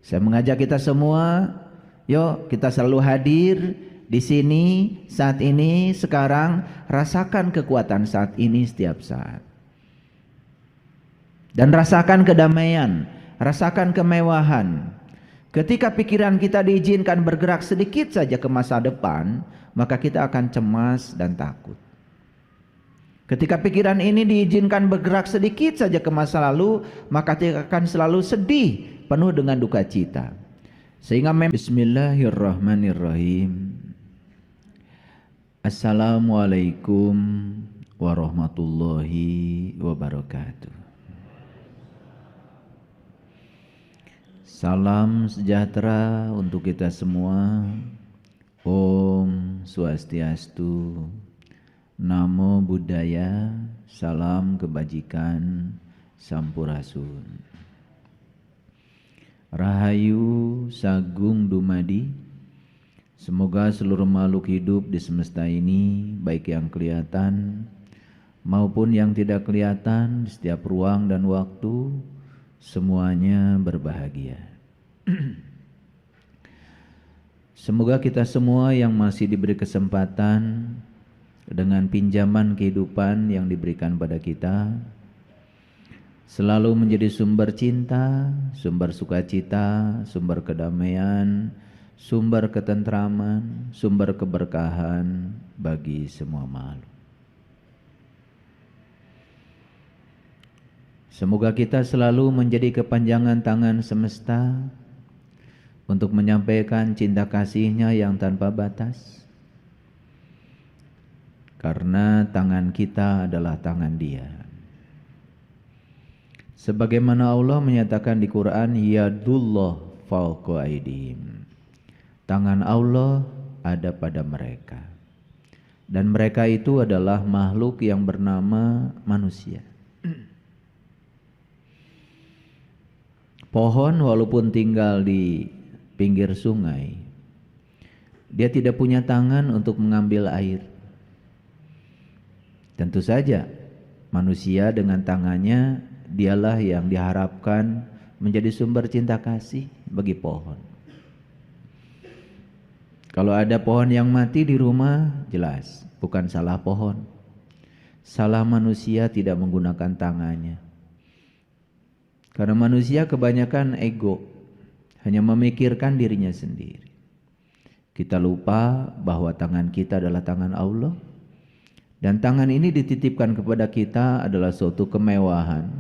Saya mengajak kita semua, yuk kita selalu hadir di sini saat ini sekarang, rasakan kekuatan saat ini setiap saat. Dan rasakan kedamaian, rasakan kemewahan. Ketika pikiran kita diizinkan bergerak sedikit saja ke masa depan, maka kita akan cemas dan takut. Ketika pikiran ini diizinkan bergerak sedikit saja ke masa lalu, maka kita akan selalu sedih, penuh dengan duka cita. Sehingga Bismillahirrahmanirrahim. Assalamualaikum warahmatullahi wabarakatuh. Salam sejahtera untuk kita semua. Om Swastiastu, Namo Buddhaya, salam kebajikan, Sampurasun. Rahayu Sagung Dumadi. Semoga seluruh makhluk hidup di semesta ini, baik yang kelihatan maupun yang tidak kelihatan, di setiap ruang dan waktu, semuanya berbahagia. Semoga kita semua yang masih diberi kesempatan dengan pinjaman kehidupan yang diberikan pada kita, selalu menjadi sumber cinta, sumber sukacita, sumber kedamaian, sumber ketentraman, sumber keberkahan bagi semua makhluk. Semoga kita selalu menjadi kepanjangan tangan semesta untuk menyampaikan cinta kasih-Nya yang tanpa batas. Karena tangan kita adalah tangan Dia. Sebagaimana Allah menyatakan di Quran, Yadullah fawqa aydihim. Tangan Allah ada pada mereka. Dan mereka itu adalah makhluk yang bernama manusia. Pohon walaupun tinggal di pinggir sungai, dia tidak punya tangan untuk mengambil air. Tentu saja manusia dengan tangannya dialah yang diharapkan menjadi sumber cinta kasih bagi pohon. Kalau ada pohon yang mati di rumah, jelas bukan salah pohon. Salah manusia tidak menggunakan tangannya. Karena manusia kebanyakan ego, hanya memikirkan dirinya sendiri. Kita lupa bahwa tangan kita adalah tangan Allah. Dan tangan ini dititipkan kepada kita adalah suatu kemewahan,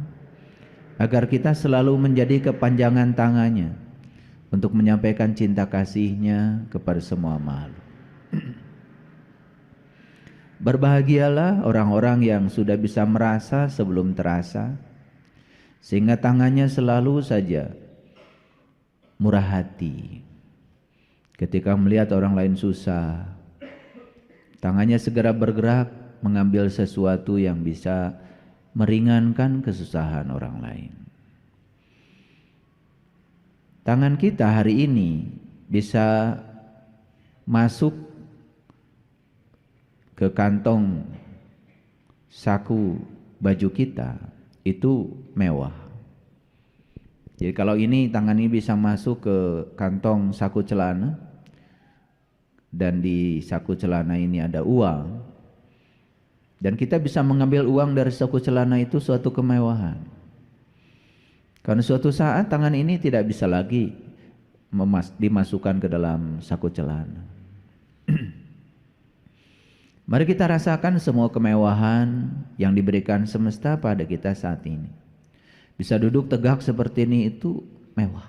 agar kita selalu menjadi kepanjangan tangannya untuk menyampaikan cinta kasih-Nya kepada semua makhluk. Berbahagialah orang-orang yang sudah bisa merasa sebelum terasa, sehingga tangannya selalu saja murah hati. Ketika melihat orang lain susah, tangannya segera bergerak mengambil sesuatu yang bisa meringankan kesusahan orang lain. Tangan kita hari ini bisa masuk ke kantong saku baju kita, itu mewah. Jadi kalau ini tangan ini bisa masuk ke kantong saku celana, dan di saku celana ini ada uang, dan kita bisa mengambil uang dari saku celana, itu suatu kemewahan. Karena suatu saat tangan ini tidak bisa lagi dimasukkan ke dalam saku celana. Mari kita rasakan semua kemewahan yang diberikan semesta pada kita saat ini. Bisa duduk tegak seperti ini, itu mewah.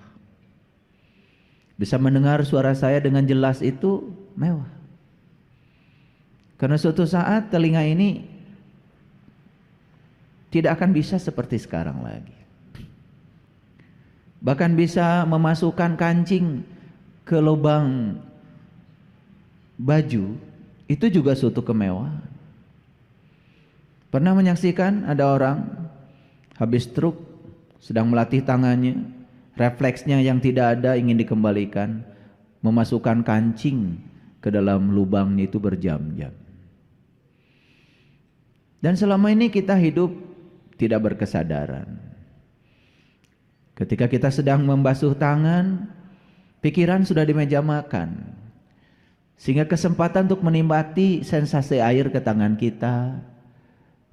Bisa mendengar suara saya dengan jelas, itu mewah. Karena suatu saat telinga ini tidak akan bisa seperti sekarang lagi. Bahkan bisa memasukkan kancing ke lubang baju, itu juga suatu kemewahan. Pernah menyaksikan ada orang habis stroke, sedang melatih tangannya, refleksnya yang tidak ada ingin dikembalikan, memasukkan kancing ke dalam lubangnya itu berjam-jam. Dan selama ini kita hidup tidak berkesadaran. Ketika kita sedang membasuh tangan, pikiran sudah di meja makan. Sehingga kesempatan untuk menikmati sensasi air ke tangan kita,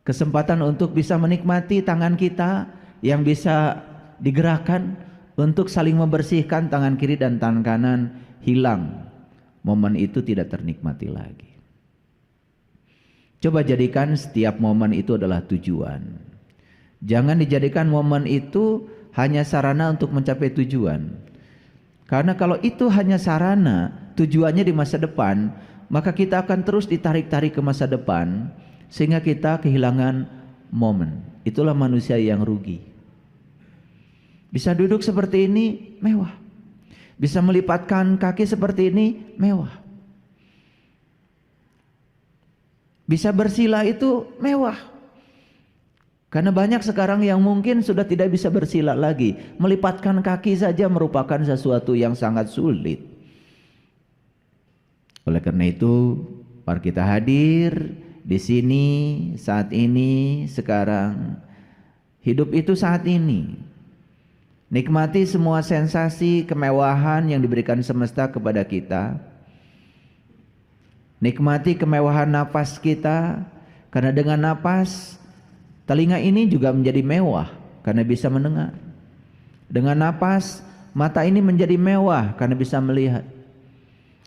kesempatan untuk bisa menikmati tangan kita yang bisa digerakkan untuk saling membersihkan tangan kiri dan tangan kanan hilang. Momen itu tidak ternikmati lagi. Coba jadikan setiap momen itu adalah tujuan. Jangan dijadikan momen itu hanya sarana untuk mencapai tujuan. Karena kalau itu hanya sarana, tujuannya di masa depan, maka kita akan terus ditarik-tarik ke masa depan sehingga kita kehilangan momen. Itulah manusia yang rugi. Bisa duduk seperti ini, mewah. Bisa melipatkan kaki seperti ini, mewah. Bisa bersila itu mewah. Karena banyak sekarang yang mungkin sudah tidak bisa bersila lagi. Melipatkan kaki saja merupakan sesuatu yang sangat sulit. Oleh karena itu, mari kita hadir di sini, saat ini, sekarang. Hidup itu saat ini. Nikmati semua sensasi kemewahan yang diberikan semesta kepada kita. Nikmati kemewahan napas kita, karena dengan napas telinga ini juga menjadi mewah karena bisa mendengar. Dengan napas mata ini menjadi mewah karena bisa melihat.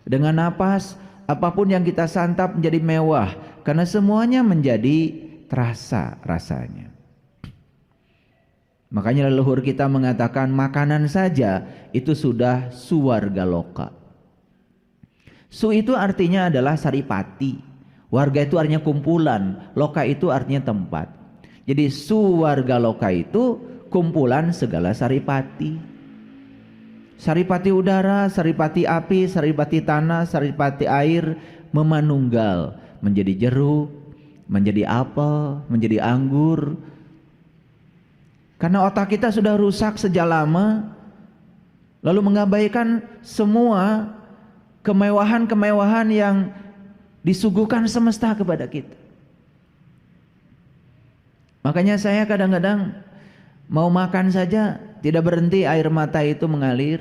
Dengan napas apapun yang kita santap menjadi mewah karena semuanya menjadi terasa rasanya. Makanya leluhur kita mengatakan makanan saja itu sudah suwarga loka. Su itu artinya adalah saripati. Warga itu artinya kumpulan. Loka itu artinya tempat. Jadi suwarga loka itu kumpulan segala saripati. Saripati udara, saripati api, saripati tanah, saripati air memanunggal. Menjadi jeruk, menjadi apel, menjadi anggur. Karena otak kita sudah rusak sejak lama. Lalu mengabaikan semua kemewahan-kemewahan yang disuguhkan semesta kepada kita. Makanya saya kadang-kadang mau makan saja tidak berhenti air mata itu mengalir.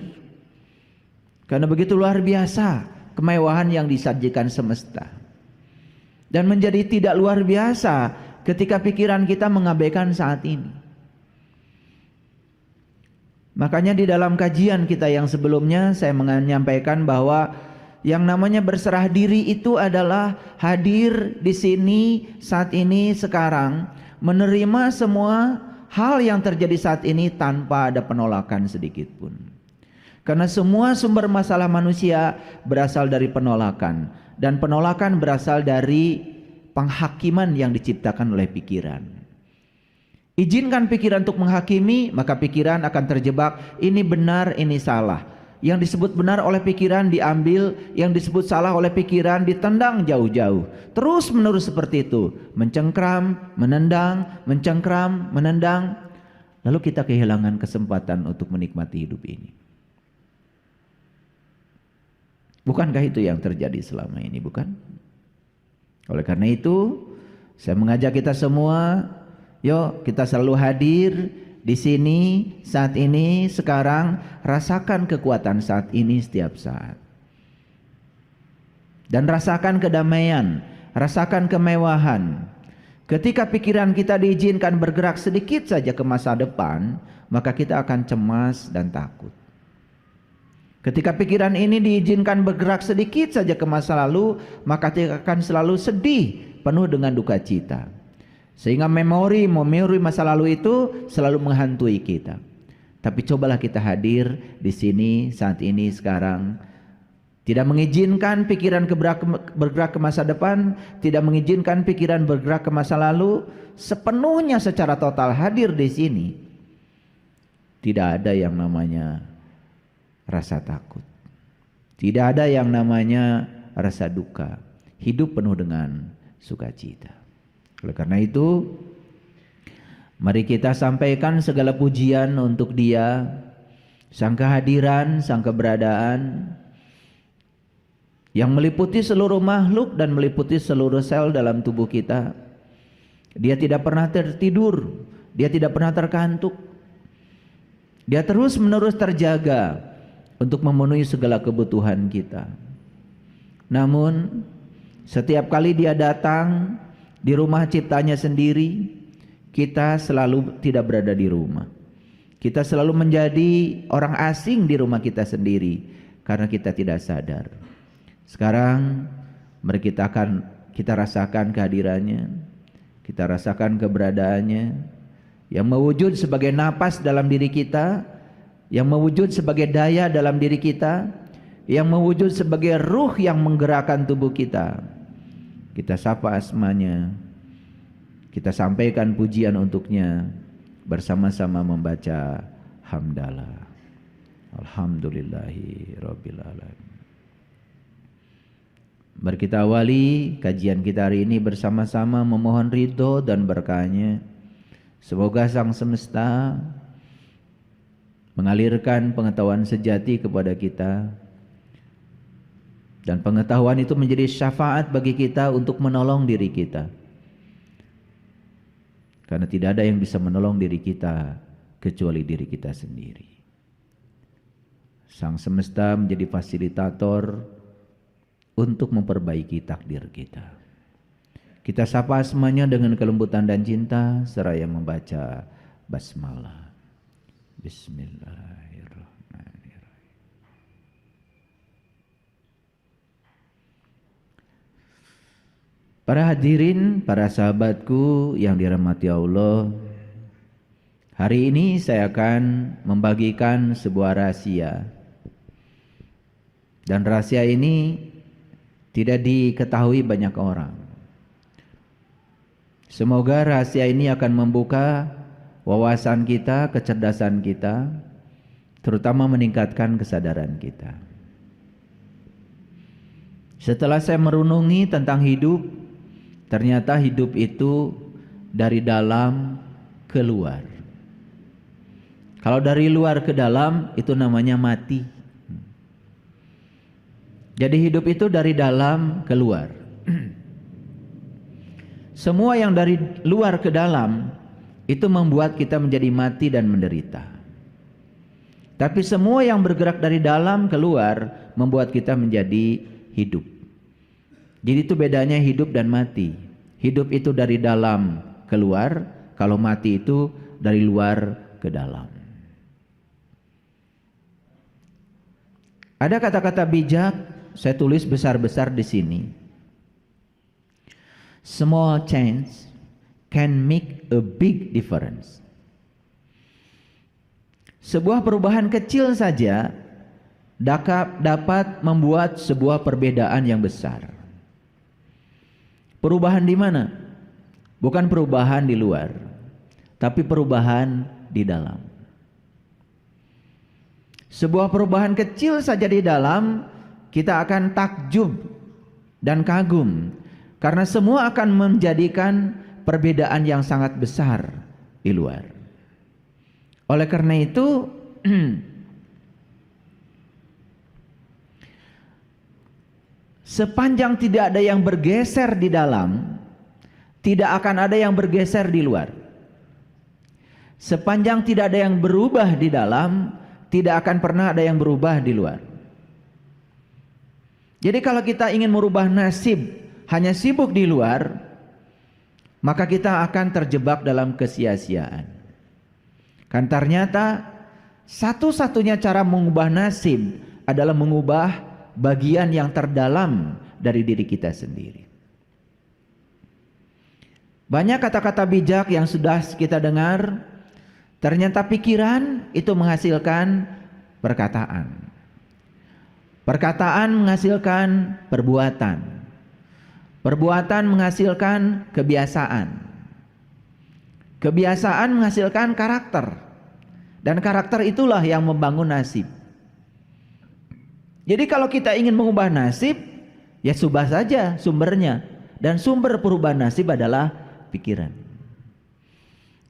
Karena begitu luar biasa kemewahan yang disajikan semesta. Dan menjadi tidak luar biasa ketika pikiran kita mengabaikan saat ini. Makanya di dalam kajian kita yang sebelumnya saya menyampaikan bahwa yang namanya berserah diri itu adalah hadir di sini saat ini sekarang, menerima semua hal yang terjadi saat ini tanpa ada penolakan sedikit pun. Karena semua sumber masalah manusia berasal dari penolakan, dan penolakan berasal dari penghakiman yang diciptakan oleh pikiran. Izinkan pikiran untuk menghakimi, maka pikiran akan terjebak, ini benar, ini salah. Yang disebut benar oleh pikiran diambil, yang disebut salah oleh pikiran ditendang jauh-jauh. Terus menerus seperti itu, mencengkram, menendang, mencengkram, menendang. Lalu kita kehilangan kesempatan untuk menikmati hidup ini. Bukankah itu yang terjadi selama ini, bukan? Oleh karena itu, saya mengajak kita semua, yuk kita selalu hadir di sini, saat ini, sekarang. Rasakan kekuatan saat ini setiap saat. Dan rasakan kedamaian, rasakan kemewahan. Ketika pikiran kita diizinkan bergerak sedikit saja ke masa depan, maka kita akan cemas dan takut. Ketika pikiran ini diizinkan bergerak sedikit saja ke masa lalu, maka kita akan selalu sedih, penuh dengan duka cita. Sehingga memori masa lalu itu selalu menghantui kita. Tapi cobalah kita hadir di sini, saat ini, sekarang. Tidak mengizinkan pikiran bergerak ke masa depan, tidak mengizinkan pikiran bergerak ke masa lalu, sepenuhnya secara total hadir di sini. Tidak ada yang namanya rasa takut. Tidak ada yang namanya rasa duka. Hidup penuh dengan sukacita. Oleh karena itu, mari kita sampaikan segala pujian untuk Dia, sang kehadiran, sang keberadaan yang meliputi seluruh makhluk dan meliputi seluruh sel dalam tubuh kita. Dia tidak pernah tertidur, Dia tidak pernah terkantuk. Dia terus-menerus terjaga untuk memenuhi segala kebutuhan kita. Namun setiap kali dia datang di rumah ciptanya sendiri, kita selalu tidak berada di rumah. Kita selalu menjadi orang asing di rumah kita sendiri karena kita tidak sadar. Sekarang mari kita rasakan kehadirannya, kita rasakan keberadaannya yang mewujud sebagai napas dalam diri kita, yang mewujud sebagai daya dalam diri kita, yang mewujud sebagai ruh yang menggerakkan tubuh kita. Kita sapa asmanya, kita sampaikan pujian untuknya, bersama-sama membaca hamdalah. Alhamdulillahi rabbil alamin. Mari kita awali kajian kita hari ini bersama-sama memohon ridho dan berkahnya. Semoga Sang Semesta mengalirkan pengetahuan sejati kepada kita, dan pengetahuan itu menjadi syafaat bagi kita untuk menolong diri kita. Karena tidak ada yang bisa menolong diri kita kecuali diri kita sendiri. Sang Semesta menjadi fasilitator untuk memperbaiki takdir kita. Kita sapa semuanya dengan kelembutan dan cinta seraya membaca basmalah. Bismillahirrahmanirrahim. Para hadirin, para sahabatku yang dirahmati Allah, hari ini saya akan membagikan sebuah rahasia. Dan rahasia ini tidak diketahui banyak orang. Semoga rahasia ini akan membuka wawasan kita, kecerdasan kita, terutama meningkatkan kesadaran kita. Setelah saya merenungi tentang hidup, ternyata hidup itu dari dalam ke luar. Kalau dari luar ke dalam itu namanya mati. Jadi hidup itu dari dalam ke luar. Semua yang dari luar ke dalam itu membuat kita menjadi mati dan menderita. Tapi semua yang bergerak dari dalam keluar membuat kita menjadi hidup. Jadi itu bedanya hidup dan mati. Hidup itu dari dalam keluar, kalau mati itu dari luar ke dalam. Ada kata-kata bijak, saya tulis besar-besar di sini. Small change can make a big difference. Sebuah perubahan kecil saja dapat membuat sebuah perbedaan yang besar. Perubahan di mana? Bukan perubahan di luar, tapi perubahan di dalam. Sebuah perubahan kecil saja di dalam, kita akan takjub dan kagum. Karena semua akan menjadikan perbedaan yang sangat besar di luar. Oleh karena itu, sepanjang tidak ada yang bergeser di dalam, tidak akan ada yang bergeser di luar. Sepanjang tidak ada yang berubah di dalam, tidak akan pernah ada yang berubah di luar. Jadi kalau kita ingin merubah nasib, hanya sibuk di luar, maka kita akan terjebak dalam kesia-siaan. Kan ternyata satu-satunya cara mengubah nasib adalah mengubah bagian yang terdalam dari diri kita sendiri. Banyak kata-kata bijak yang sudah kita dengar, ternyata pikiran itu menghasilkan perkataan. Perkataan menghasilkan perbuatan. Perbuatan menghasilkan kebiasaan. Kebiasaan menghasilkan karakter. Dan karakter itulah yang membangun nasib. Jadi kalau kita ingin mengubah nasib, ya subah saja sumbernya. Dan sumber perubahan nasib adalah pikiran.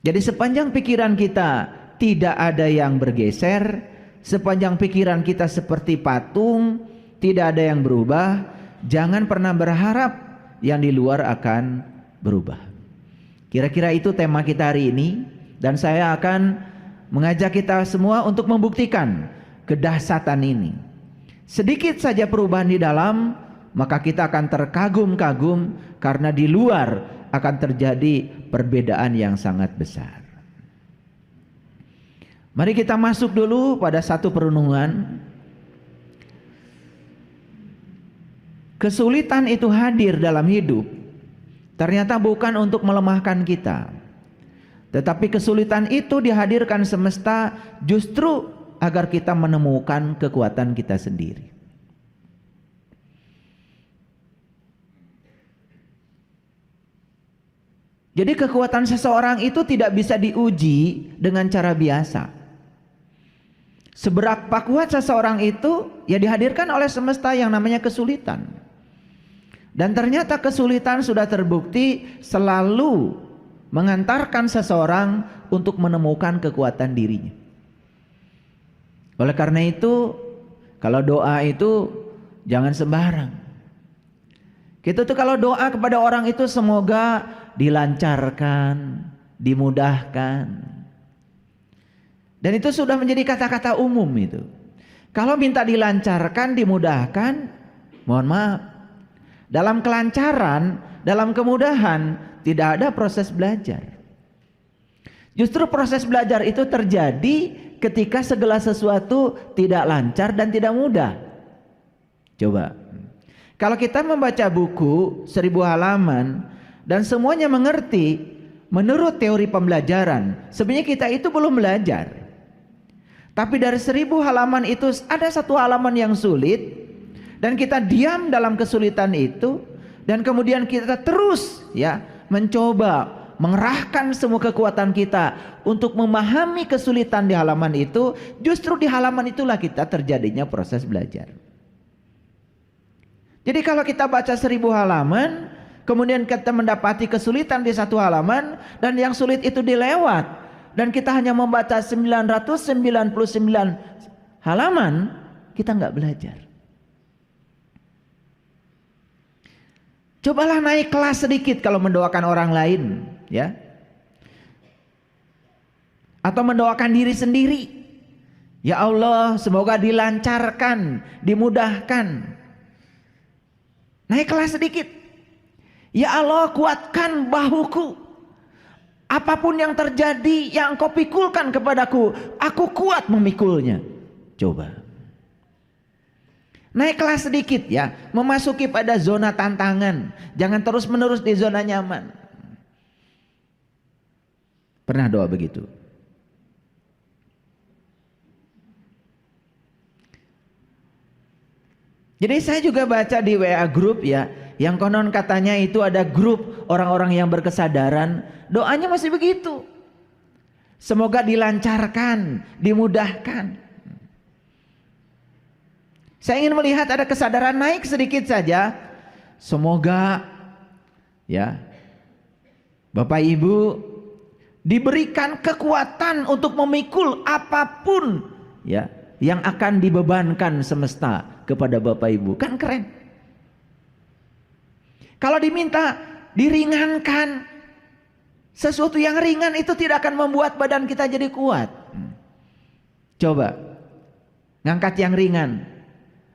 Jadi sepanjang pikiran kita tidak ada yang bergeser, sepanjang pikiran kita seperti patung, tidak ada yang berubah, jangan pernah berharap yang di luar akan berubah. Kira-kira itu tema kita hari ini, dan saya akan mengajak kita semua untuk membuktikan kedahsyatan ini. Sedikit saja perubahan di dalam, maka kita akan terkagum-kagum karena di luar akan terjadi perbedaan yang sangat besar. Mari kita masuk dulu pada satu perenungan. Kesulitan itu hadir dalam hidup, ternyata bukan untuk melemahkan kita. Tetapi kesulitan itu dihadirkan semesta justru agar kita menemukan kekuatan kita sendiri. Jadi kekuatan seseorang itu tidak bisa diuji dengan cara biasa. Seberapa kuat seseorang itu ya dihadirkan oleh semesta yang namanya kesulitan. Dan ternyata kesulitan sudah terbukti selalu mengantarkan seseorang untuk menemukan kekuatan dirinya. Oleh karena itu, kalau doa itu jangan sembarang. Kita tuh kalau doa kepada orang itu semoga dilancarkan, dimudahkan. Dan itu sudah menjadi kata-kata umum itu. Kalau minta dilancarkan, dimudahkan, mohon maaf. Dalam kelancaran, dalam kemudahan, tidak ada proses belajar. Justru proses belajar itu terjadi ketika segala sesuatu tidak lancar dan tidak mudah. Coba, kalau kita membaca buku 1000 halaman dan semuanya mengerti menurut teori pembelajaran, sebenarnya kita itu belum belajar. Tapi dari 1000 halaman itu ada satu halaman yang sulit, dan kita diam dalam kesulitan itu, dan kemudian kita terus ya mencoba mengerahkan semua kekuatan kita untuk memahami kesulitan di halaman itu. Justru di halaman itulah kita terjadinya proses belajar. Jadi kalau kita baca 1000 halaman, kemudian kita mendapati kesulitan di satu halaman, dan yang sulit itu dilewat, dan kita hanya membaca 999 halaman, kita nggak belajar. Cobalah naik kelas sedikit kalau mendoakan orang lain, ya. Atau mendoakan diri sendiri. Ya Allah, semoga dilancarkan, dimudahkan. Naik kelas sedikit. Ya Allah, kuatkan bahuku. Apapun yang terjadi, yang Engkau pikulkan kepadaku, aku kuat memikulnya. Coba. Naik kelas sedikit ya, memasuki pada zona tantangan. Jangan terus menerus di zona nyaman. Pernah doa begitu? Jadi saya juga baca di WA group ya, yang konon katanya itu ada grup orang-orang yang berkesadaran, doanya masih begitu. Semoga dilancarkan, dimudahkan. Saya ingin melihat ada kesadaran naik sedikit saja. Semoga ya Bapak Ibu diberikan kekuatan untuk memikul apapun ya yang akan dibebankan semesta kepada Bapak Ibu. Kan keren. Kalau diminta diringankan, sesuatu yang ringan itu tidak akan membuat badan kita jadi kuat. Coba ngangkat yang ringan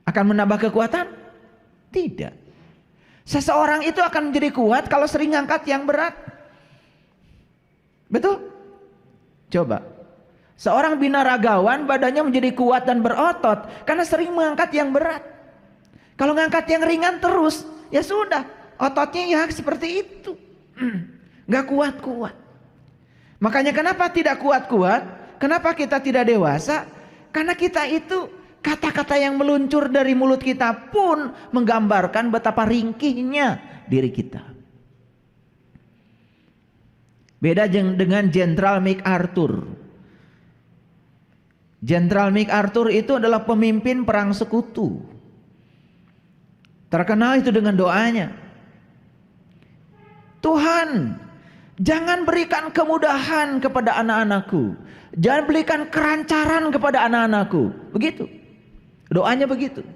akan menambah kekuatan? Tidak. Seseorang itu akan menjadi kuat kalau sering ngangkat yang berat. Betul? Coba. Seorang binaragawan badannya menjadi kuat dan berotot karena sering mengangkat yang berat. Kalau ngangkat yang ringan terus, ya sudah, ototnya ya seperti itu. Gak kuat-kuat. Makanya kenapa tidak kuat-kuat? Kenapa kita tidak dewasa? Karena kita itu kata-kata yang meluncur dari mulut kita pun menggambarkan betapa ringkihnya diri kita. Beda dengan Jenderal MacArthur. Jenderal MacArthur itu adalah pemimpin perang sekutu. Terkenal itu dengan doanya. Tuhan, jangan berikan kemudahan kepada anak-anakku. Jangan berikan kerancaran kepada anak-anakku. Begitu. Doanya begitu.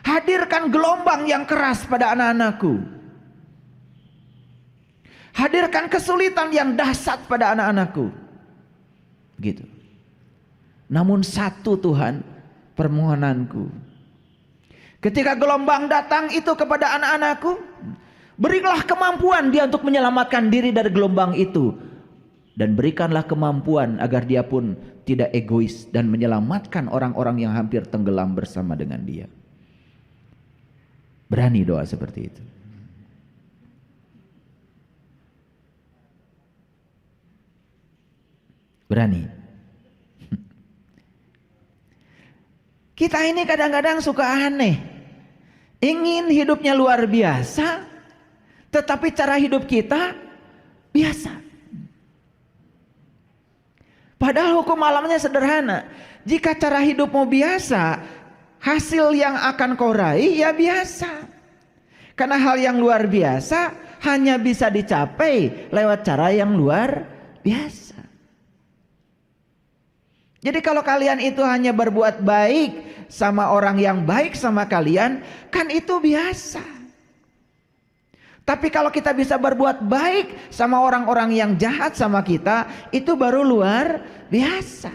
Hadirkan gelombang yang keras pada anak-anakku. Hadirkan kesulitan yang dahsyat pada anak-anakku. Gitu. Namun satu Tuhan permohonanku. Ketika gelombang datang itu kepada anak-anakku, berilah kemampuan dia untuk menyelamatkan diri dari gelombang itu. Dan berikanlah kemampuan agar dia pun tidak egois dan menyelamatkan orang-orang yang hampir tenggelam bersama dengan dia. Berani doa seperti itu. Berani. Kita ini kadang-kadang suka aneh. Ingin hidupnya luar biasa, tetapi cara hidup kita biasa. Padahal hukum alamnya sederhana. Jika cara hidupmu biasa, hasil yang akan kau raih ya biasa. Karena hal yang luar biasa hanya bisa dicapai lewat cara yang luar biasa. Jadi kalau kalian itu hanya berbuat baik sama orang yang baik sama kalian, kan itu biasa. Tapi kalau kita bisa berbuat baik sama orang-orang yang jahat sama kita, itu baru luar biasa.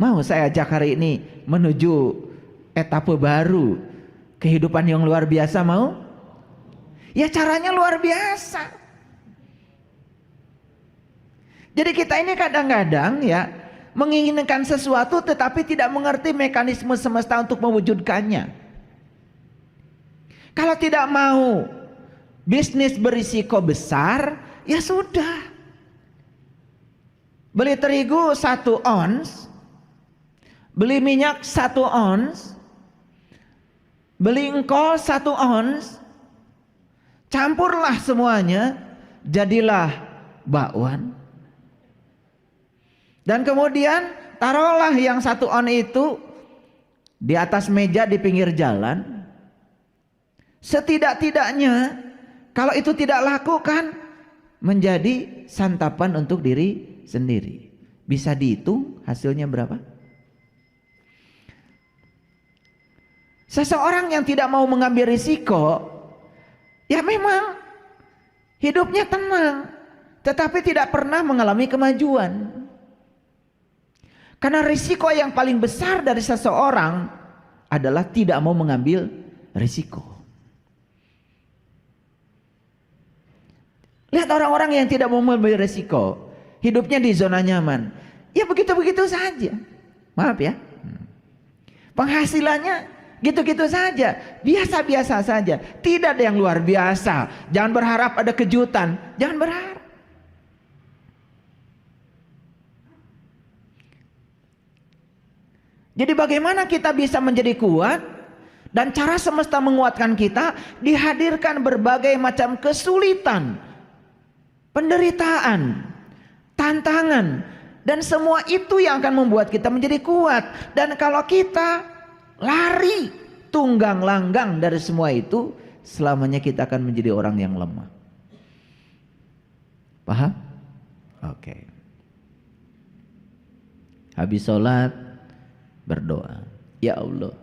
Mau saya ajak hari ini menuju etapa baru kehidupan yang luar biasa, mau? Ya caranya luar biasa. Jadi kita ini kadang-kadang ya menginginkan sesuatu tetapi tidak mengerti mekanisme semesta untuk mewujudkannya. Kalau tidak mau bisnis berisiko besar, ya sudah. Beli terigu 1 ons, beli minyak 1 ons, beli engkol 1 ons, campurlah semuanya, jadilah bakwan. Dan kemudian taruhlah yang 1 on itu di atas meja di pinggir jalan. Setidak-tidaknya kalau itu tidak laku kan menjadi santapan untuk diri sendiri. Bisa dihitung hasilnya berapa? Seseorang yang tidak mau mengambil risiko, ya memang hidupnya tenang, tetapi tidak pernah mengalami kemajuan. Karena risiko yang paling besar dari seseorang adalah tidak mau mengambil risiko. Lihat orang-orang yang tidak mau mengambil risiko, hidupnya di zona nyaman. Ya begitu-begitu saja. Maaf ya. Penghasilannya gitu-gitu saja, biasa-biasa saja. Tidak ada yang luar biasa. Jangan berharap ada kejutan, jangan berharap. Jadi bagaimana kita bisa menjadi kuat? Dan cara semesta menguatkan kita, dihadirkan berbagai macam kesulitan, penderitaan, tantangan, dan semua itu yang akan membuat kita menjadi kuat. Dan kalau kita lari tunggang langgang dari semua itu, selamanya kita akan menjadi orang yang lemah. Paham? Oke. Habis sholat berdoa, ya Allah,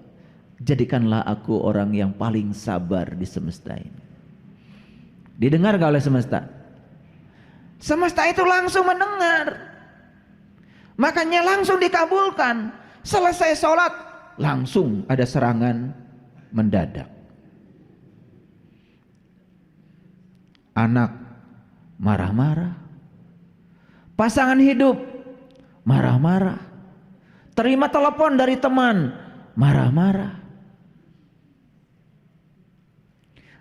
jadikanlah aku orang yang paling sabar di semesta ini. Didengar gak oleh semesta? Semesta itu langsung mendengar, makanya langsung dikabulkan. Selesai sholat langsung ada serangan mendadak. Anak marah-marah, pasangan hidup marah-marah, terima telepon dari teman marah-marah,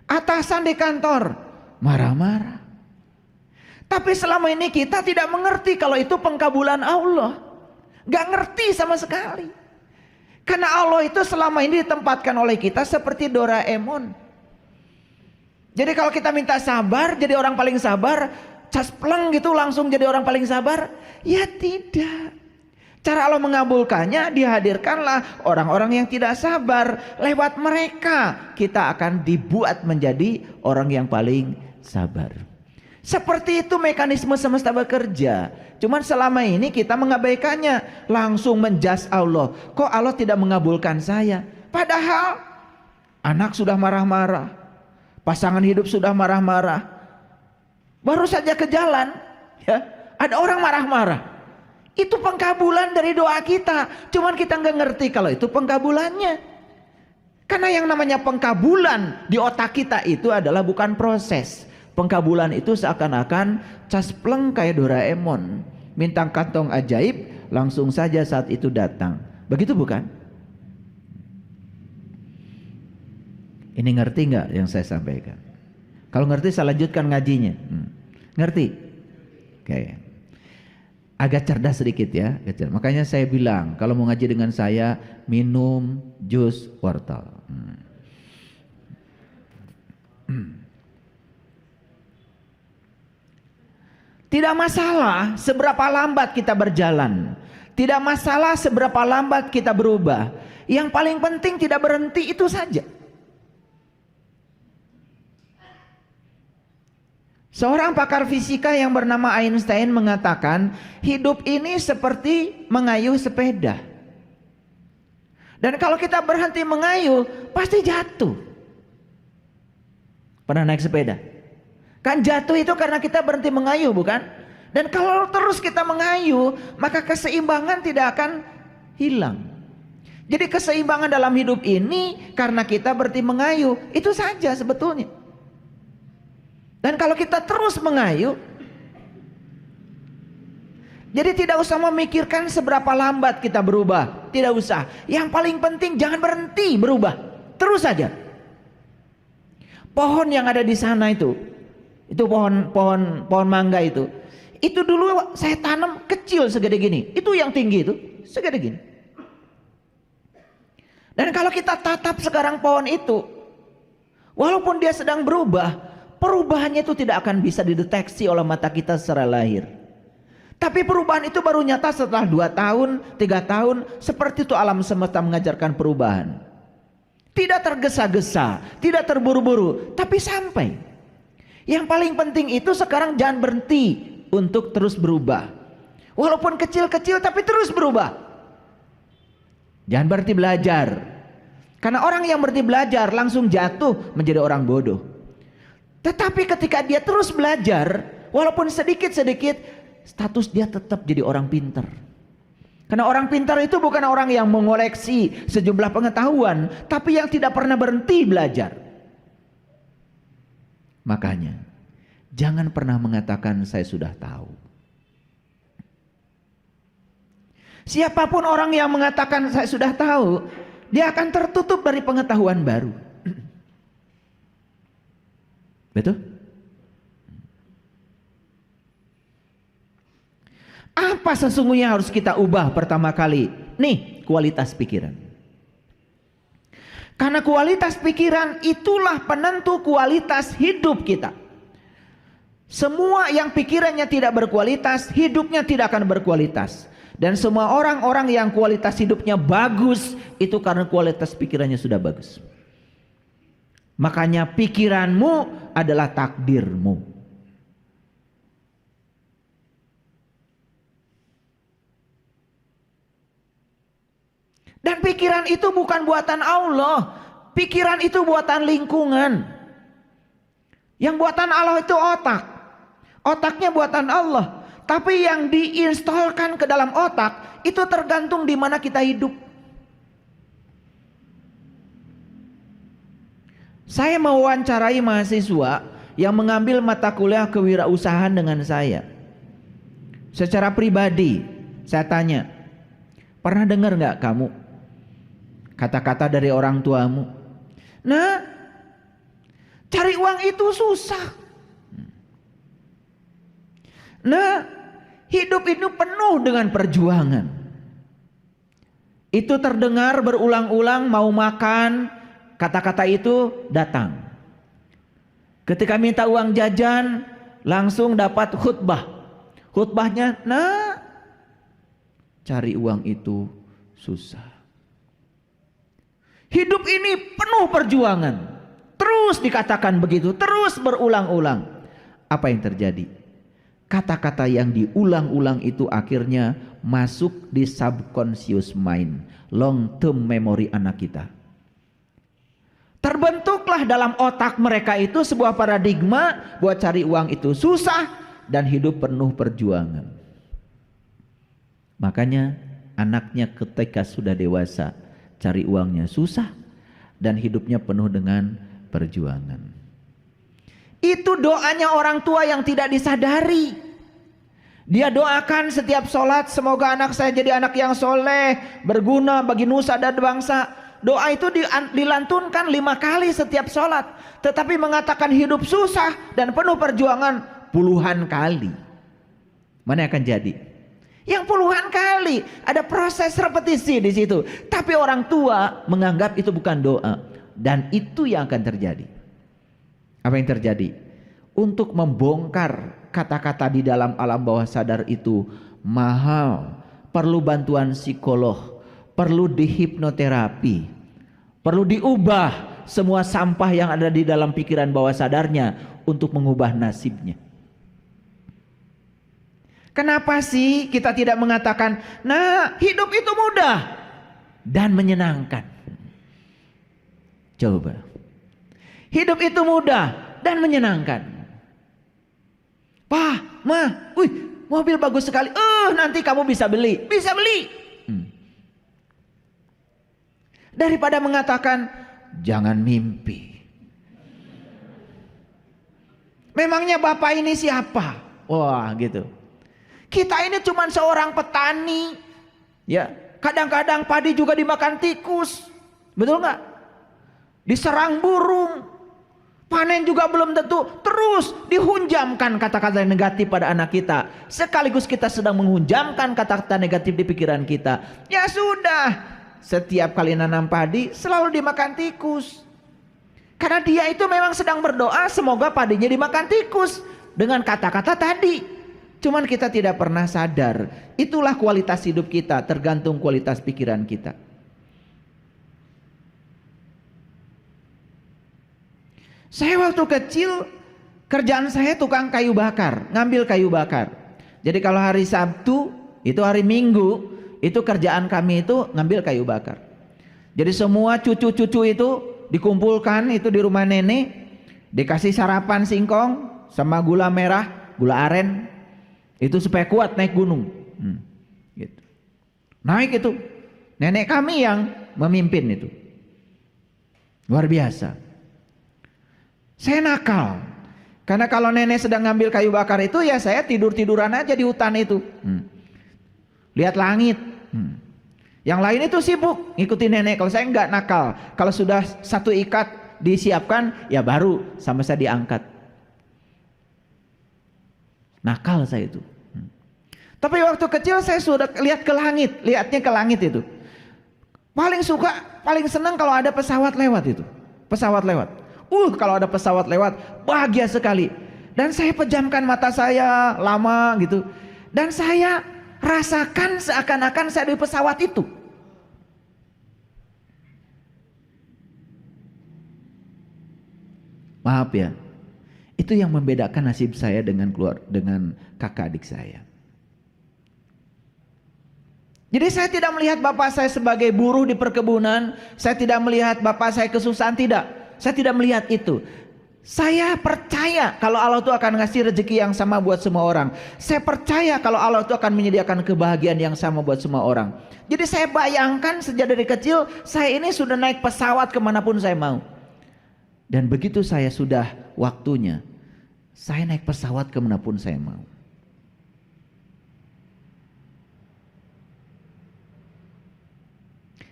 atasan di kantor marah-marah. Tapi selama ini kita tidak mengerti kalau itu pengkabulan Allah. Gak ngerti sama sekali. Karena Allah itu selama ini ditempatkan oleh kita seperti Doraemon. Jadi kalau kita minta sabar, jadi orang paling sabar, caspleng gitu langsung jadi orang paling sabar, ya tidak. Cara Allah mengabulkannya, dihadirkanlah orang-orang yang tidak sabar. Lewat mereka kita akan dibuat menjadi orang yang paling sabar. Seperti itu mekanisme semesta bekerja. Cuman selama ini kita mengabaikannya, langsung menjudge Allah. Kok Allah tidak mengabulkan saya? Padahal Anak sudah marah-marah, pasangan hidup sudah marah-marah, baru saja ke jalan, ya, ada orang marah-marah. Itu pengkabulan dari doa kita. Cuman kita nggak ngerti kalau itu pengkabulannya. Karena yang namanya pengkabulan di otak kita itu adalah bukan proses. Pengkabulan itu seakan-akan caspleng kayak Doraemon. Minta kantong ajaib, langsung saja saat itu datang. Begitu bukan? Ini ngerti nggak yang saya sampaikan? Kalau ngerti saya lanjutkan ngajinya. Ngerti? Oke. Agak cerdas sedikit ya. Makanya saya bilang kalau mau ngaji dengan saya minum jus wortel. Tidak masalah seberapa lambat kita berjalan. Tidak masalah seberapa lambat kita berubah. Yang paling penting tidak berhenti, itu saja. Seorang pakar fisika yang bernama Einstein mengatakan, hidup ini seperti mengayuh sepeda. Dan kalau kita berhenti mengayuh, pasti jatuh. Pernah naik sepeda? Kan jatuh itu karena kita berhenti mengayuh, bukan? Dan kalau terus kita mengayuh, maka keseimbangan tidak akan hilang. Jadi keseimbangan dalam hidup ini karena kita berhenti mengayuh, itu saja sebetulnya. Dan kalau kita terus mengayuh, jadi tidak usah memikirkan seberapa lambat kita berubah, tidak usah. Yang paling penting jangan berhenti berubah, terus saja. Pohon yang ada di sana itu pohon mangga itu dulu saya tanam kecil segede gini, itu yang tinggi itu segede gini. Dan kalau kita tatap sekarang pohon itu, walaupun dia sedang berubah, perubahannya itu tidak akan bisa dideteksi oleh mata kita secara lahir. Tapi perubahan itu baru nyata setelah 2 tahun, 3 tahun. Seperti itu alam semesta mengajarkan perubahan. Tidak tergesa-gesa, tidak terburu-buru, tapi sampai. Yang paling penting itu sekarang jangan berhenti untuk terus berubah. Walaupun kecil-kecil tapi terus berubah. Jangan berhenti belajar. Karena orang yang berhenti belajar langsung jatuh menjadi orang bodoh. Tetapi ketika dia terus belajar, walaupun sedikit-sedikit, status dia tetap jadi orang pintar. Karena orang pintar itu bukan orang yang mengoleksi sejumlah pengetahuan, tapi yang tidak pernah berhenti belajar. Makanya, jangan pernah mengatakan saya sudah tahu. Siapapun orang yang mengatakan saya sudah tahu, dia akan tertutup dari pengetahuan baru. Betul? Apa sesungguhnya harus kita ubah pertama kali? Nih, kualitas pikiran. Karena kualitas pikiran itulah penentu kualitas hidup kita. Semua yang pikirannya tidak berkualitas, hidupnya tidak akan berkualitas. Dan semua orang-orang yang kualitas hidupnya bagus, itu karena kualitas pikirannya sudah bagus. Makanya pikiranmu adalah takdirmu. Dan pikiran itu bukan buatan Allah. Pikiran itu buatan lingkungan. Yang buatan Allah itu otak. Otaknya buatan Allah. Tapi yang diinstalkan ke dalam otak itu tergantung di mana kita hidup. Saya mewawancarai mahasiswa yang mengambil mata kuliah kewirausahaan dengan saya. Secara pribadi, saya tanya, pernah dengar nggak kamu kata-kata dari orang tuamu? Nah, cari uang itu susah. Nah, hidup itu penuh dengan perjuangan. Itu terdengar berulang-ulang, mau makan, kata-kata itu datang. Ketika minta uang jajan, langsung dapat khutbah. Khutbahnya, nah, cari uang itu susah. Hidup ini penuh perjuangan. Terus dikatakan begitu, terus berulang-ulang. Apa yang terjadi? Kata-kata yang diulang-ulang itu akhirnya masuk di subconscious mind, long term memory anak kita. Terbentuklah dalam otak mereka itu sebuah paradigma buat cari uang itu susah dan hidup penuh perjuangan. Makanya anaknya ketika sudah dewasa cari uangnya susah dan hidupnya penuh dengan perjuangan. Itu doanya orang tua yang tidak disadari. Dia doakan setiap sholat, semoga anak saya jadi anak yang soleh, berguna bagi nusa dan bangsa. Doa itu dilantunkan 5 kali setiap sholat, tetapi mengatakan hidup susah dan penuh perjuangan puluhan kali. Mana yang akan jadi? Yang puluhan kali, ada proses repetisi di situ. Tapi orang tua menganggap itu bukan doa, dan itu yang akan terjadi. Apa yang terjadi? Untuk membongkar kata-kata di dalam alam bawah sadar itu mahal, perlu bantuan psikolog, perlu dihipnoterapi, perlu diubah semua sampah yang ada di dalam pikiran bawah sadarnya untuk mengubah nasibnya. Kenapa sih kita tidak mengatakan, nah hidup itu mudah dan menyenangkan? Coba. Hidup itu mudah dan menyenangkan. Pak, Ma, wih, mobil bagus sekali. Nanti kamu bisa beli. Bisa beli. Daripada mengatakan, jangan mimpi. Memangnya Bapak ini siapa? Wah, gitu. Kita ini cuma seorang petani, ya. Kadang-kadang padi juga dimakan tikus, betul nggak? Diserang burung, panen juga belum tentu. Terus dihunjamkan kata-kata negatif pada anak kita, sekaligus kita sedang menghunjamkan kata-kata negatif di pikiran kita. Ya sudah, setiap kali nanam padi selalu dimakan tikus, karena dia itu memang sedang berdoa semoga padinya dimakan tikus dengan kata-kata tadi. Cuman kita tidak pernah sadar, itulah kualitas hidup kita, tergantung kualitas pikiran kita. Saya waktu kecil, kerjaan saya tukang kayu bakar, ngambil kayu bakar. Jadi kalau hari Sabtu, itu hari Minggu, itu kerjaan kami itu ngambil kayu bakar. Jadi semua cucu-cucu itu dikumpulkan itu di rumah nenek, dikasih sarapan singkong sama gula merah, gula aren. Itu supaya kuat naik gunung. Gitu. Naik itu. Nenek kami yang memimpin itu. Luar biasa. Saya nakal. Karena kalau nenek sedang ngambil kayu bakar itu, ya saya tidur-tiduran aja di hutan itu. Lihat langit. Yang lain itu sibuk ngikutin nenek. Kalau saya enggak, nakal. Kalau sudah satu ikat disiapkan, ya baru sama saya diangkat. Nakal saya itu. Tapi waktu kecil saya sudah lihat ke langit, lihatnya ke langit itu. Paling suka, paling senang kalau ada pesawat lewat itu. Pesawat lewat. Kalau ada pesawat lewat, bahagia sekali. Dan saya pejamkan mata saya lama gitu. Dan saya rasakan seakan-akan saya di pesawat itu. Maaf ya. Itu yang membedakan nasib saya dengan kakak adik saya. Jadi saya tidak melihat bapak saya sebagai buruh di perkebunan, saya tidak melihat bapak saya kesusahan, tidak. Saya tidak melihat itu. Saya percaya kalau Allah itu akan ngasih rezeki yang sama buat semua orang. Saya percaya kalau Allah itu akan menyediakan kebahagiaan yang sama buat semua orang. Jadi saya bayangkan sejak dari kecil, saya ini sudah naik pesawat kemanapun saya mau. Dan begitu saya sudah waktunya, saya naik pesawat kemanapun saya mau.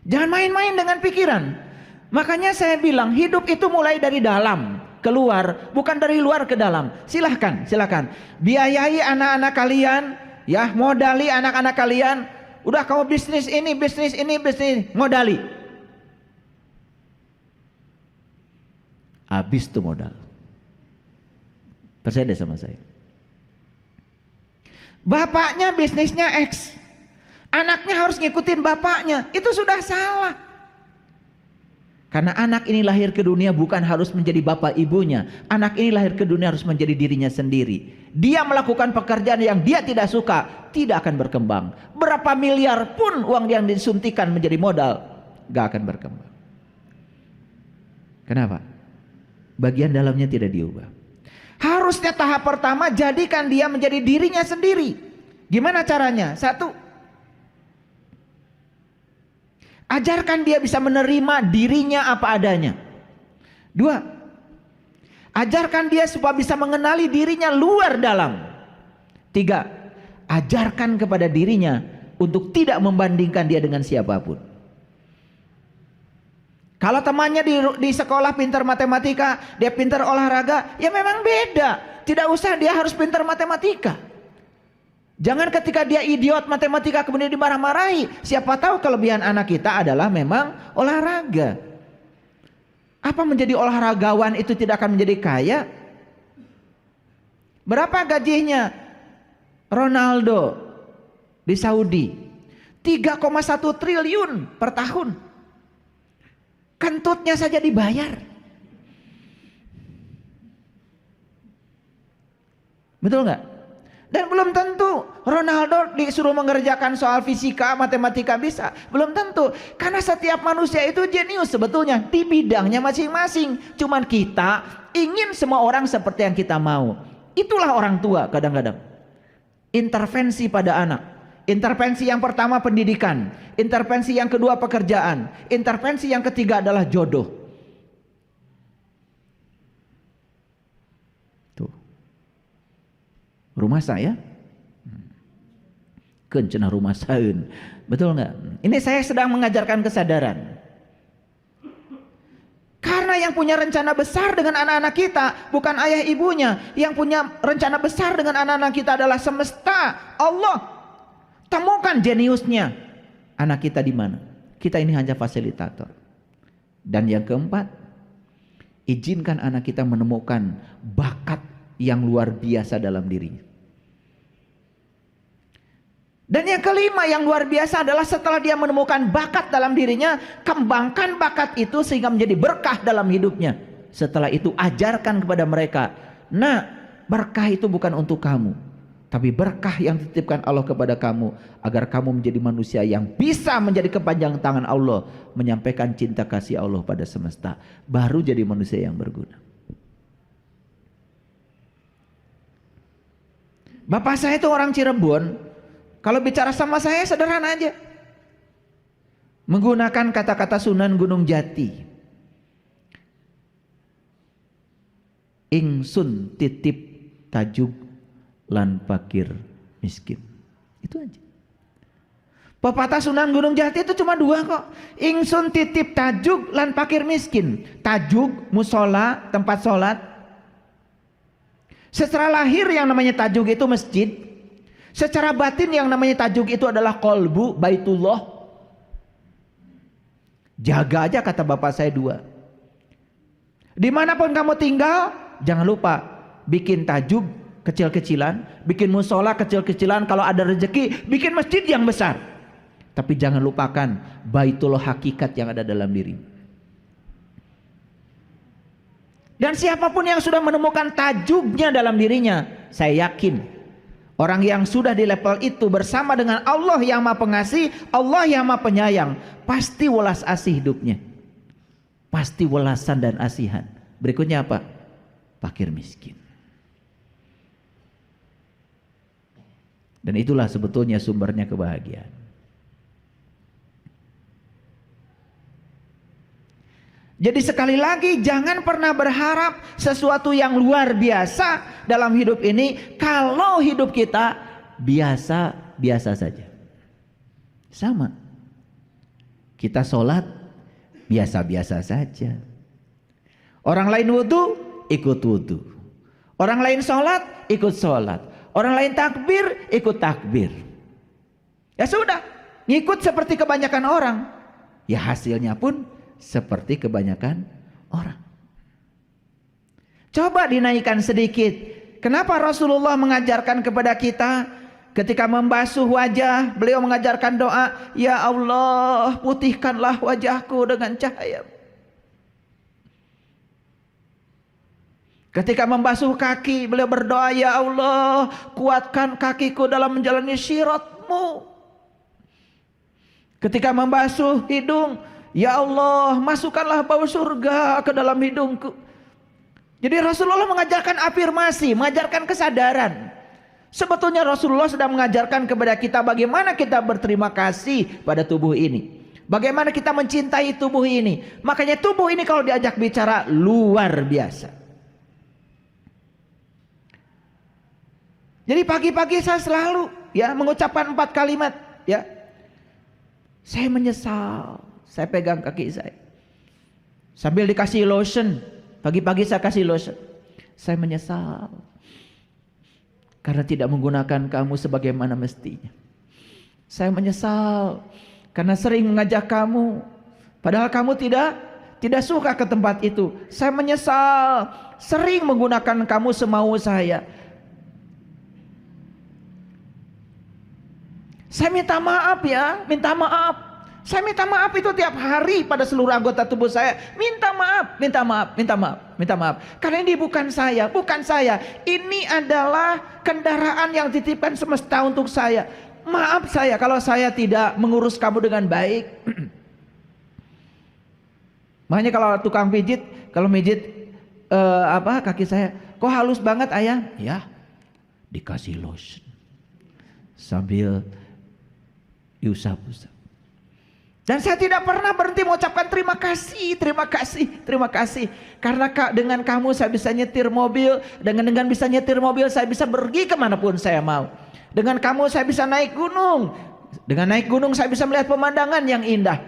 Jangan main-main dengan pikiran. Makanya saya bilang hidup itu mulai dari dalam keluar, bukan dari luar ke dalam. Silahkan, silahkan. Biayai anak-anak kalian, ya, modali anak-anak kalian. Udah kamu bisnis ini, modali. Habis tuh modal. Percaya deh sama saya. Bapaknya bisnisnya X, anaknya harus ngikutin bapaknya. Itu sudah salah. Karena anak ini lahir ke dunia bukan harus menjadi bapak ibunya. Anak ini lahir ke dunia harus menjadi dirinya sendiri. Dia melakukan pekerjaan yang dia tidak suka, tidak akan berkembang. Berapa miliar pun uang yang disuntikan menjadi modal, gak akan berkembang. Kenapa? Bagian dalamnya tidak diubah. Harusnya tahap pertama jadikan dia menjadi dirinya sendiri. Gimana caranya? 1, ajarkan dia bisa menerima dirinya apa adanya. 2, ajarkan dia supaya bisa mengenali dirinya luar dalam. 3, ajarkan kepada dirinya untuk tidak membandingkan dia dengan siapapun. Kalau temannya di sekolah pintar matematika, dia pintar olahraga, ya memang beda. Tidak usah dia harus pintar matematika. Jangan ketika dia idiot matematika kemudian dimarah-marahi. Siapa tahu kelebihan anak kita adalah memang olahraga. Apa menjadi olahragawan itu tidak akan menjadi kaya? Berapa gajinya Ronaldo di Saudi? 3,1 triliun per tahun. Kentutnya saja dibayar. Betul nggak? Dan belum tentu Ronaldo disuruh mengerjakan soal fisika, matematika bisa. Belum tentu. Karena setiap manusia itu jenius sebetulnya di bidangnya masing-masing. Cuman kita ingin semua orang seperti yang kita mau. Itulah orang tua kadang-kadang. Intervensi pada anak. Intervensi yang pertama pendidikan, intervensi yang kedua pekerjaan, intervensi yang ketiga adalah jodoh. Tuh. Rumah saya kencana rumah saeun. Betul nggak? Ini saya sedang mengajarkan kesadaran. Karena yang punya rencana besar dengan anak-anak kita bukan ayah ibunya, yang punya rencana besar dengan anak-anak kita adalah semesta, Allah. Temukan jeniusnya anak kita di mana. Kita ini hanya fasilitator. Dan yang keempat, izinkan anak kita menemukan bakat yang luar biasa dalam dirinya. Dan yang kelima yang luar biasa adalah setelah dia menemukan bakat dalam dirinya, kembangkan bakat itu sehingga menjadi berkah dalam hidupnya. Setelah itu ajarkan kepada mereka, nah berkah itu bukan untuk kamu, tapi berkah yang dititipkan Allah kepada kamu agar kamu menjadi manusia yang bisa menjadi kepanjangan tangan Allah, menyampaikan cinta kasih Allah pada semesta, baru jadi manusia yang berguna. Bapak saya itu orang Cirebon. Kalau bicara sama saya sederhana aja, menggunakan kata-kata Sunan Gunung Jati. Ingsun titip tajuk lan fakir miskin. Itu aja. Pepatah Sunan Gunung Jati itu cuma 2 kok. Ingsun titip tajuk lan fakir miskin. Tajuk musola, tempat sholat. Secara lahir yang namanya tajuk itu masjid. Secara batin yang namanya tajuk itu adalah kolbu, baitullah. Jaga aja kata bapak saya 2. Dimanapun kamu tinggal, jangan lupa bikin tajuk kecil-kecilan, bikin musola kecil-kecilan, kalau ada rezeki bikin masjid yang besar. Tapi jangan lupakan baitullah hakikat yang ada dalam diri. Dan siapapun yang sudah menemukan tajuknya dalam dirinya, saya yakin orang yang sudah di level itu bersama dengan Allah yang Maha Pengasih, Allah yang Maha Penyayang, pasti welas asih hidupnya. Pasti welasan dan asihan. Berikutnya apa? Fakir miskin. Dan itulah sebetulnya sumbernya kebahagiaan. Jadi sekali lagi jangan pernah berharap sesuatu yang luar biasa dalam hidup ini kalau hidup kita biasa-biasa saja. Sama. Kita sholat biasa-biasa saja. Orang lain wudhu, ikut wudhu. Orang lain sholat, ikut sholat. Orang lain takbir, ikut takbir. Ya sudah, ngikut seperti kebanyakan orang. Ya hasilnya pun seperti kebanyakan orang. Coba dinaikkan sedikit. Kenapa Rasulullah mengajarkan kepada kita ketika membasuh wajah, beliau mengajarkan doa, ya Allah putihkanlah wajahku dengan cahaya. Ketika membasuh kaki, beliau berdoa, ya Allah kuatkan kakiku dalam menjalani syiratmu. Ketika membasuh hidung, Ya Allah, masukkanlah bau surga ke dalam hidungku. Jadi Rasulullah mengajarkan afirmasi, mengajarkan kesadaran. Sebetulnya Rasulullah sedang mengajarkan kepada kita bagaimana kita berterima kasih pada tubuh ini. Bagaimana kita mencintai tubuh ini. Makanya tubuh ini kalau diajak bicara luar biasa. Jadi pagi-pagi saya selalu ya mengucapkan 4 kalimat ya. Saya menyesal, saya pegang kaki saya. Sambil dikasih lotion, pagi-pagi saya kasih lotion. Saya menyesal karena tidak menggunakan kamu sebagaimana mestinya. Saya menyesal karena sering mengajak kamu, padahal kamu tidak suka ke tempat itu. Saya menyesal sering menggunakan kamu semau saya. Saya minta maaf ya, minta maaf. Saya minta maaf itu tiap hari pada seluruh anggota tubuh saya. Minta maaf, minta maaf, minta maaf, minta maaf. Karena ini bukan saya, bukan saya. Ini adalah kendaraan yang dititipkan semesta untuk saya. Maaf saya kalau saya tidak mengurus kamu dengan baik. Makanya kalau tukang pijit, kalau mijit kaki saya, kok halus banget ayah? Ya, dikasih lotion sambil diusap-usap. Dan saya tidak pernah berhenti mengucapkan terima kasih, terima kasih, terima kasih. Karena dengan kamu saya bisa nyetir mobil, dengan bisa nyetir mobil saya bisa pergi kemanapun saya mau. Dengan kamu saya bisa naik gunung, dengan naik gunung saya bisa melihat pemandangan yang indah.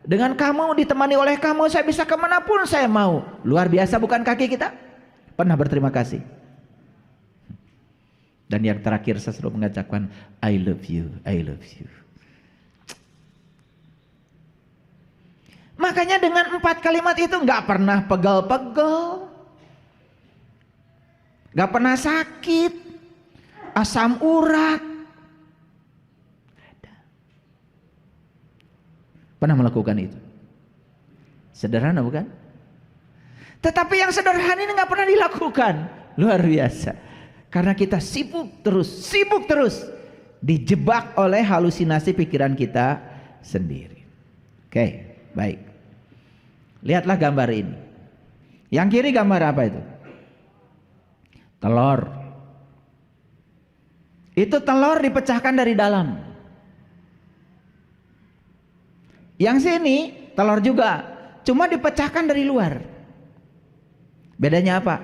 Dengan kamu, ditemani oleh kamu, saya bisa kemanapun saya mau. Luar biasa bukan kaki kita? Pernah berterima kasih. Dan yang terakhir saya selalu mengucapkan I love you, I love you. Makanya dengan 4 kalimat itu nggak pernah pegel-pegel, nggak pernah sakit, asam urat. Pernah melakukan itu? Sederhana bukan? Tetapi yang sederhana ini nggak pernah dilakukan. Luar biasa. Karena kita sibuk terus dijebak oleh halusinasi pikiran kita sendiri. Oke. Baik, lihatlah gambar ini. Yang kiri gambar apa itu? Telur. Itu telur dipecahkan dari dalam. Yang sini telur juga, cuma dipecahkan dari luar. Bedanya apa?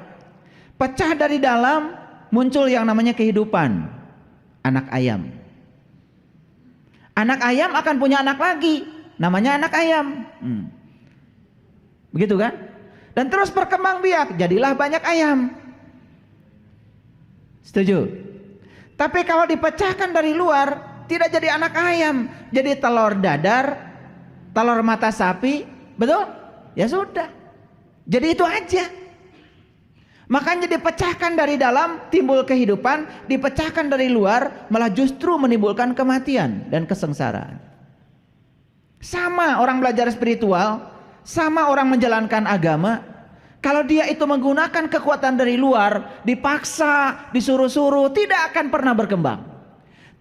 Pecah dari dalam muncul yang namanya kehidupan. Anak ayam. Anak ayam akan punya anak lagi. Namanya anak ayam. Begitu kan? Dan terus berkembang biak, jadilah banyak ayam. Setuju? Tapi kalau dipecahkan dari luar, tidak jadi anak ayam, jadi telur dadar, telur mata sapi, betul? Ya sudah. Jadi itu aja. Makanya dipecahkan dari dalam timbul kehidupan, dipecahkan dari luar malah justru menimbulkan kematian dan kesengsaraan. Sama orang belajar spiritual, sama orang menjalankan agama. Kalau dia itu menggunakan kekuatan dari luar, dipaksa, disuruh-suruh, tidak akan pernah berkembang.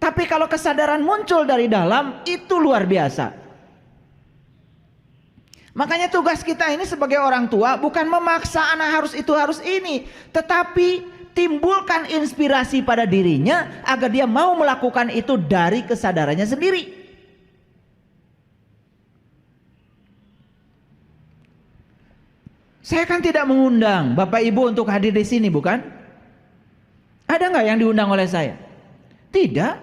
Tapi kalau kesadaran muncul dari dalam, itu luar biasa. Makanya tugas kita ini sebagai orang tua bukan memaksa anak harus itu harus ini, tetapi timbulkan inspirasi pada dirinya agar dia mau melakukan itu dari kesadarannya sendiri. Saya kan tidak mengundang Bapak Ibu untuk hadir di sini, bukan? Ada nggak yang diundang oleh saya? Tidak.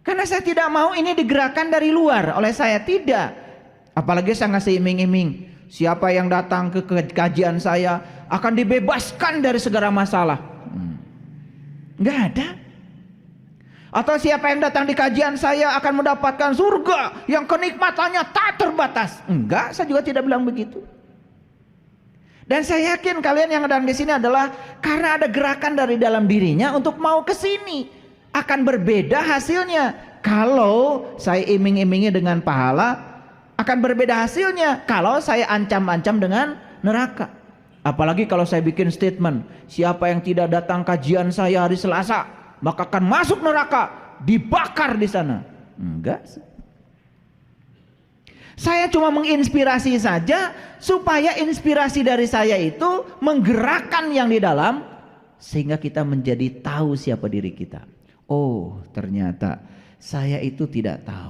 Karena saya tidak mau ini digerakkan dari luar oleh saya, tidak. Apalagi saya ngasih iming-iming, siapa yang datang ke kajian saya akan dibebaskan dari segala masalah. Nggak ada. Atau siapa yang datang di kajian saya akan mendapatkan surga yang kenikmatannya tak terbatas. Enggak, saya juga tidak bilang begitu. Dan saya yakin kalian yang datang di sini adalah karena ada gerakan dari dalam dirinya untuk mau ke sini. Akan berbeda hasilnya. Kalau saya iming-imingi dengan pahala, akan berbeda hasilnya kalau saya ancam-ancam dengan neraka. Apalagi kalau saya bikin statement, siapa yang tidak datang kajian saya hari Selasa maka akan masuk neraka, dibakar di sana. Enggak. Saya cuma menginspirasi saja supaya inspirasi dari saya itu menggerakkan yang di dalam sehingga kita menjadi tahu siapa diri kita. Oh, ternyata saya itu tidak tahu.